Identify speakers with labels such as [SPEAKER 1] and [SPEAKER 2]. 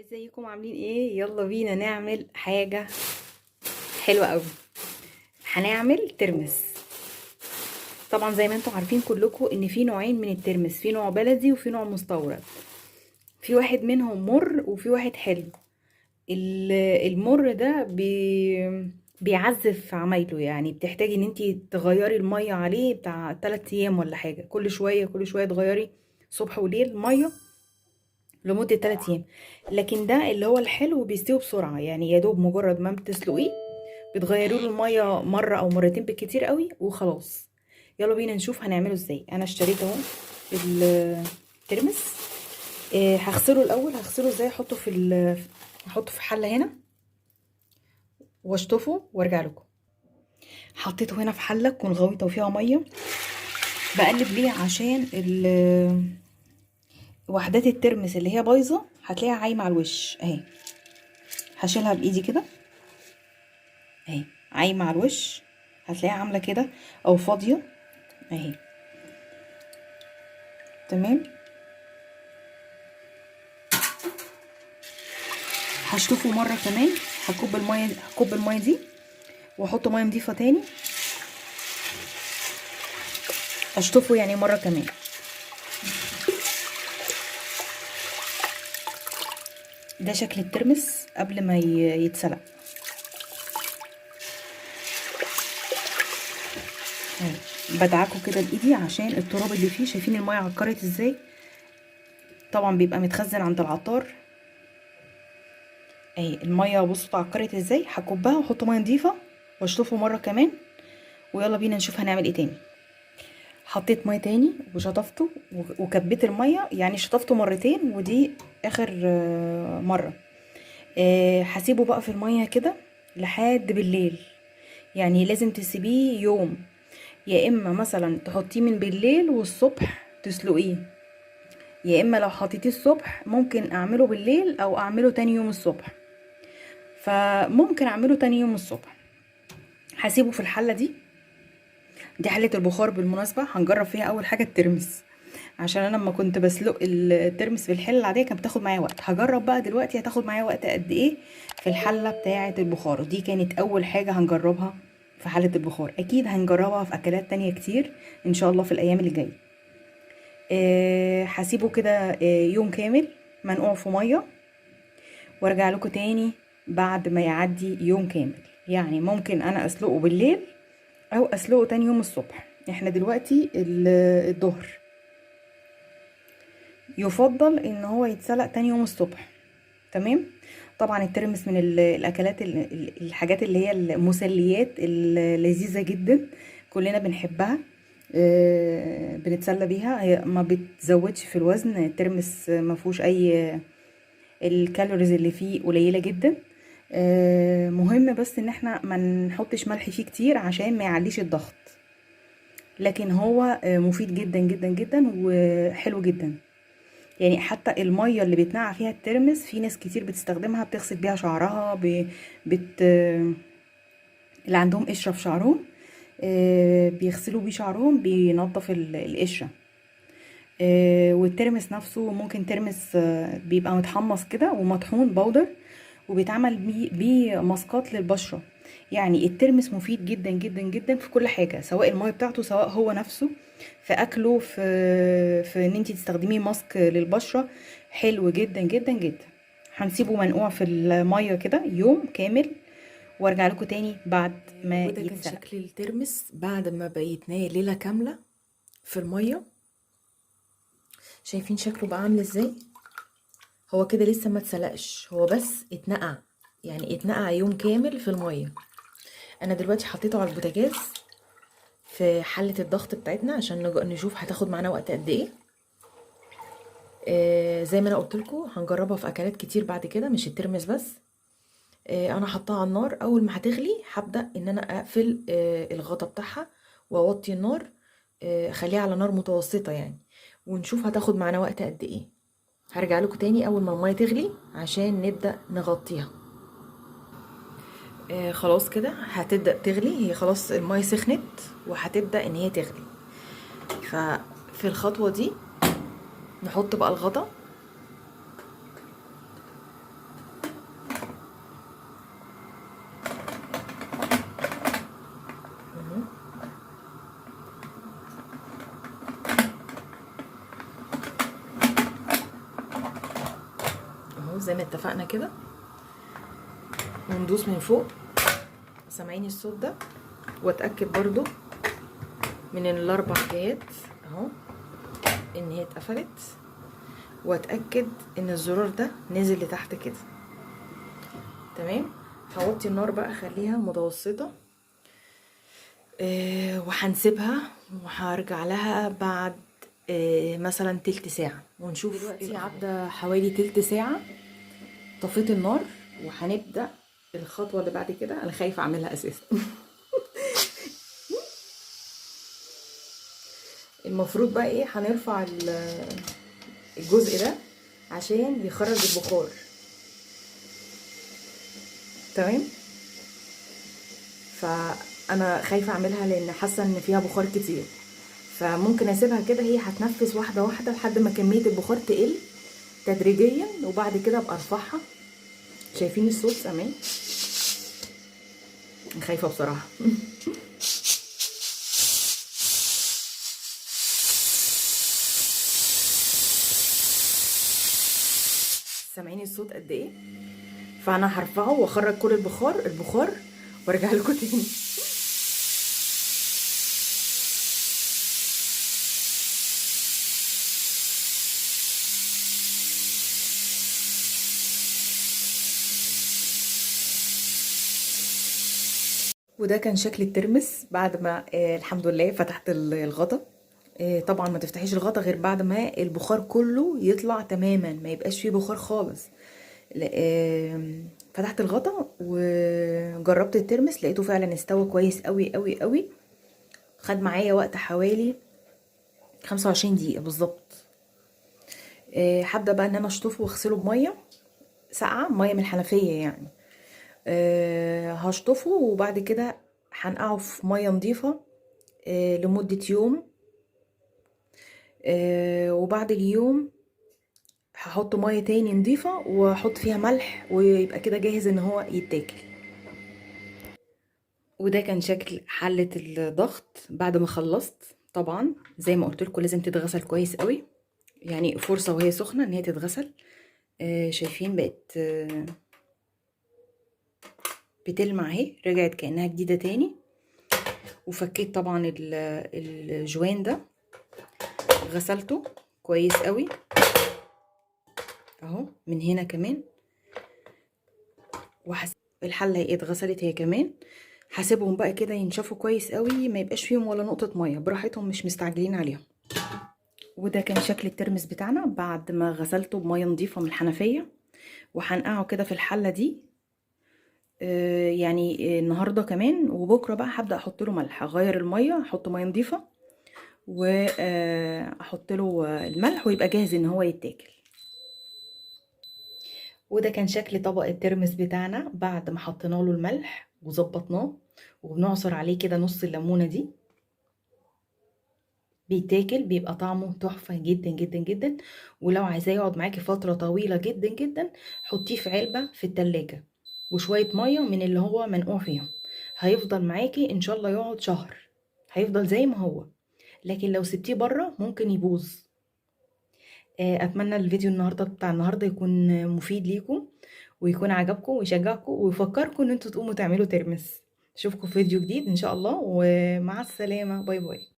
[SPEAKER 1] ازيكم عاملين ايه؟ يلا بينا نعمل حاجة حلوة قوي. هنعمل ترمس. طبعا زي ما انتم عارفين كلكم ان في نوعين من الترمس، في نوع بلدي وفي نوع مستورد. في واحد منهم مر وفي واحد حلو. المر ده بيعزف عمايله، يعني بتحتاجي ان انتي تغيري المية عليه بتاع 3 ايام ولا حاجة، كل شوية تغيري صبح وليل مية لمدة 3 ايام. لكن ده اللي هو الحلو بيستوي بسرعة، يعني يا دوب مجرد ما بتسلقيه بتغيروا له المية مرة او مرتين بالكتير قوي وخلاص. يلا بينا نشوف هنعمله ازاي. انا اشتريت اهو الترمس. هغسله الاول. هغسله ازاي؟ احطه في حلة هنا واشطفه وارجع لكم. حطيته هنا في حلة تكون غويطة وفيها مية. بقلب ليه عشان وحدات الترمس اللي هي بايظة هتلاقيها عايمة على الوش اهي. هشيلها بايدي كده اهي، عايمة على الوش، هتلاقيها عاملة كده او فاضية اهي. تمام. هشطفه مرة كمان. هكب المية دي واحط مية نضيفة تاني، اشطفه يعني مرة كمان. ده شكل الترمس قبل ما يتسلق اهي. بدعكه كده بايدي عشان التراب اللي فيه. شايفين المية عكرت ازاي؟ طبعا بيبقى متخزن عند العطار اهي. المية بصوا اتعكرت ازاي. هكبها واحط مية نضيفة واشطفه مرة كمان. ويلا بينا نشوف هنعمل ايه تاني. حطيت ميه تاني وشطفته وكبيت الميه، يعني شطفته مرتين ودي اخر مره. هسيبه بقى في الميه كده لحد بالليل. يعني لازم تسيبيه يوم، يا اما مثلا تحطيه من بالليل والصبح تسلقيه، يا اما لو حطيتيه الصبح ممكن اعمله بالليل او اعمله تاني يوم الصبح. فممكن اعمله تاني يوم الصبح. هسيبه في الحله دي حله البخار بالمناسبه. هنجرب فيها اول حاجه الترمس، عشان انا لما كنت بسلق الترمس في الحله العاديه كانت بتاخد معايا وقت. هجرب بقى دلوقتي هتاخد معايا وقت قد ايه في الحله بتاعه البخار. دي كانت اول حاجه هنجربها في حله البخار. اكيد هنجربها في اكلات تانية كتير ان شاء الله في الايام اللي جايه. هسيبه كده يوم كامل منقوع في ميه، وارجع لكم تاني بعد ما يعدي يوم كامل. يعني ممكن انا اسلقه بالليل او اسلقه تاني يوم الصبح. احنا دلوقتي الظهر. يفضل ان هو يتسلق تاني يوم الصبح. تمام. طبعا الترمس من الاكلات الحاجات اللي هي المسليات اللذيذه جدا، كلنا بنحبها. بنتسلى بيها. هي ما بتزودش في الوزن. الترمس ما فيهوش اي، الكالوريز اللي فيه قليله جدا. مهم بس ان احنا ما نحطش ملح فيه كتير عشان ما يعليش الضغط. لكن هو مفيد جدا جدا جدا وحلو جدا. يعني حتى المية اللي بيتنقع فيها الترمس في ناس كتير بتستخدمها، بتغسل بيها شعرها بت... اللي عندهم قشرة في شعرهم بيغسلوا بيه شعرهم، بينظف القشرة. والترمس نفسه ممكن ترمس بيبقى متحمص كده ومطحون بودر، وبيتعمل بيه ماسكات للبشرة. يعني الترمس مفيد جدا جدا جدا في كل حاجة، سواء المية بتاعته سواء هو نفسه في اكله، في ان انتي تستخدميه ماسك للبشرة. حلو جدا جدا جدا. هنسيبه منقوع في المية كده يوم كامل وارجع لكم تاني بعد ما
[SPEAKER 2] وده كان
[SPEAKER 1] يتسلق.
[SPEAKER 2] شكل الترمس بعد ما بيتناه ليلة كاملة في المية. شايفين شكله بقى عامل ازاي؟ هو كده لسه ما اتسلقش، هو بس اتنقع، يعني اتنقع يوم كامل في المية. انا دلوقتي حطيته على البوتاجاز في حلة الضغط بتاعتنا عشان نشوف هتاخد معانا وقت قد ايه. زي ما انا قلت لكم هنجربها في اكلات كتير بعد كده، مش الترمس بس. انا حطاها على النار. اول ما هتغلي هبدأ ان انا اقفل الغطا بتاعها واوطي النار. اخليها على نار متوسطة يعني، ونشوف هتاخد معانا وقت قد ايه. هرجع لكم تاني اول ما المية تغلي عشان نبدأ نغطيها. خلاص كده هتبدأ تغلي. هي خلاص المية سخنت وهتبدأ ان هي تغلي. ففي الخطوة دي نحط بقى الغطا زي ما اتفقنا كده، وندوس من فوق. سامعين الصوت ده؟ واتاكد برضو من الاربع جهات اهو ان هي اتقفلت، واتاكد ان الزرار ده نزل لتحت كده. تمام. هوطي النار بقى، اخليها متوسطه، وهنسيبها وهرجع لها بعد مثلا تلت ساعه ونشوف. دلوقتي عدى حوالي تلت ساعه، طفيت النار وهنبدا الخطوه اللي بعد كده. انا خايفه اعملها اساسا. المفروض بقى ايه، هنرفع الجزء ده عشان يخرج البخار. تمام. فانا خايفه اعملها لان حاسه ان فيها بخار كتير، فممكن اسيبها كده هي هتنفس واحده واحده لحد ما كميه البخار تقل تدريجيا، وبعد كده ابقى ارفعها. شايفين الصوت؟ سامعين؟ خايفه بصراحه. سامعين الصوت قد ايه؟ فانا هرفعه واخرج كل البخار وارجع لكم تاني. وده كان شكل الترمس بعد ما الحمد لله فتحت الغطا. طبعا ما تفتحيش الغطا غير بعد ما البخار كله يطلع تماما، ما يبقاش فيه بخار خالص. فتحت الغطا وجربت الترمس، لقيته فعلا استوى كويس قوي قوي قوي. خد معايا وقت حوالي 25 دقيقة بالظبط. هبدأ بقى ان انا اشطفه واغسله بمية ساقعة، مية من الحنفية يعني. هشطفه وبعد كده هنقعه في مية نظيفة لمدة يوم. وبعد اليوم هحط مية تاني نظيفة واحط فيها ملح، ويبقى كده جاهز ان هو يتاكل. وده كان شكل حلة الضغط بعد ما خلصت. طبعا زي ما قلت لكم لازم تتغسل كويس قوي، يعني فرصة وهي سخنة ان هي تتغسل. شايفين بقت بتلمع اهي، رجعت كأنها جديدة تاني. وفكيت طبعا الجوان ده، غسلته كويس قوي اهو من هنا كمان. الحله هي اتغسلت هي كمان. هسيبهم بقى كده ينشفوا كويس قوي، ما يبقاش فيهم ولا نقطه ميه، براحتهم مش مستعجلين عليهم. وده كان شكل الترمس بتاعنا بعد ما غسلته بميه نظيفه من الحنفيه. وهنقعه كده في الحله دي يعني النهارده كمان، وبكره بقى هبدا احط له ملح، اغير الميه، احط ميه نظيفه واحط له الملح، ويبقى جاهز ان هو يتاكل. وده كان شكل طبق الترمس بتاعنا بعد ما حطينا له الملح وظبطناه، وبنعصر عليه كده نص الليمونه دي. بيتاكل، بيبقى طعمه تحفه جدا جدا جدا. ولو عايزاه يقعد معاكي فتره طويله جدا جدا، حطيه في علبه في التلاجة وشويه ميه من اللي هو منقوع فيهم، هيفضل معاكي ان شاء الله يقعد شهر، هيفضل زي ما هو. لكن لو سبتيه بره ممكن يبوظ. اتمنى الفيديو بتاع النهارده يكون مفيد ليكم، ويكون عجبكم ويشجعكم ويفكركم ان انتوا تقوموا تعملوا ترمس. اشوفكم في فيديو جديد ان شاء الله، ومع السلامة. باي باي.